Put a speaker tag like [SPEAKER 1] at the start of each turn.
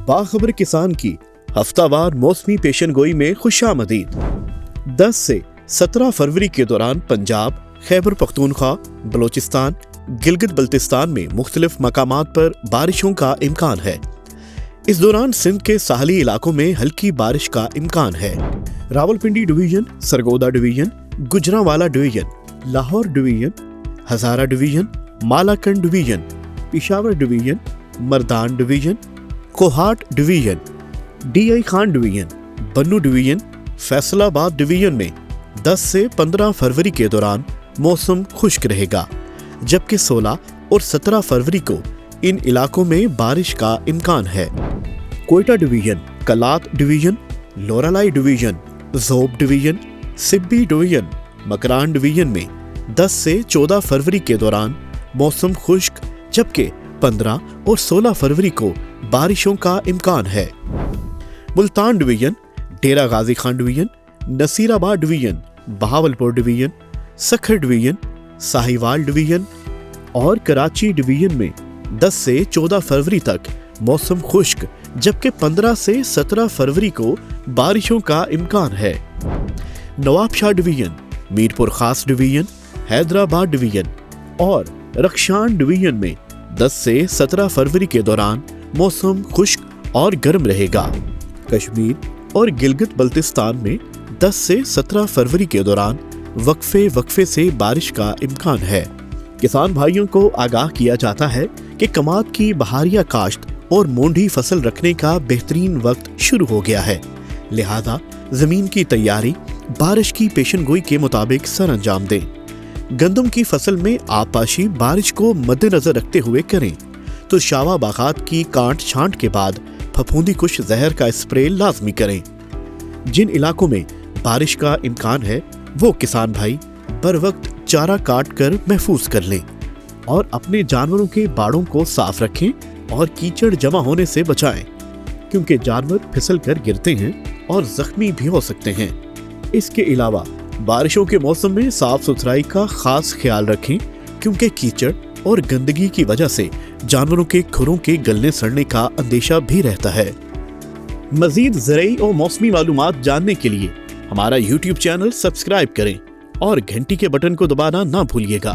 [SPEAKER 1] बाखबर किसान की हफ्तावार मौसमी पेशन गोई में खुशामदीद। 10 से 17 फरवरी के दौरान पंजाब, खैबर पख्तूनख्वा, बलोचिस्तान, गिलगित बल्तिस्तान में मुख्तलिफ मकामात पर बारिशों का इम्कान है। इस दौरान सिंध के साहली इलाकों में हल्की बारिश का इम्कान है। Rawalpindi division, Sargodha division, Gujranwala division, Lahore division, Hazara division, Malakand division, Peshawar division, Mardan division, Kohat division, DI Khan division, Bannu division, Faisalabad division में 10 से 15 फरवरी के दौरान मौसम खुश्क रहेगा, जबकि 16 और 17 फरवरी को इन इलाकों में बारिश का इम्कान है। कोयटा डिवीजन, कलात division, Loralai division, Zhob division, Sibi division, Makran division में 10 से 14 फरवरी के दौरान मौसम खुश्क, जबकि 15 और 16 फरवरी को बारिशों का इम्कान है। Multan division, Dera Ghazi Khan division, Nasirabad division, Bahawalpur division, Sukkur division, Sahiwal division और कराची डिवीजन में 10 से 14 फरवरी तक मौसम खुश्क, जबकि 15 से 17 फरवरी को बारिशों का इम्कान है। नवाबशाह डिवीजन, मीरपुर खास डिवीजन, हैदराबाद डिवीजन और रक्षान डिवीजन में 10 से 17 फरवरी के दौरान मौसम खुश्क और गर्म रहेगा। कश्मीर और गिलगित बल्तिस्तान में 10 से 17 फरवरी के दौरान वक्फे से बारिश का इम्कान है। किसान भाइयों को आगाह किया जाता है कि कमाद की बहारिया काश्त और मोंढी फसल रखने का बेहतरीन वक्त शुरू हो गया है, लिहाजा जमीन की तैयारी बारिश की पेशनगोई के मुताबिक सर अंजाम दें। गंदम की फसल में आबपाशी बारिश को मद्देनजर रखते हुए करें, तो शावा बागात की काट छांट के बाद फफूंदी कुश जहर का स्प्रे लाजमी करें। जिन इलाकों में बारिश का इम्कान है वो किसान भाई बर वक्त चारा काट कर महफूज कर लें और अपने जानवरों के बाड़ों को साफ रखें और कीचड़ जमा होने से बचाएं, क्योंकि जानवर फिसल कर गिरते हैं और जख्मी भी हो सकते हैं। इसके अलावा बारिशों के मौसम में साफ सुथराई का खास ख्याल रखें, क्योंकि कीचड़ और गंदगी की वजह से जानवरों के खुरों के गलने सड़ने का अंदेशा भी रहता है। मजीद ज़राई और मौसमी मालूमात जानने के लिए हमारा YouTube चैनल सब्सक्राइब करें और घंटी के बटन को दबाना ना भूलिएगा।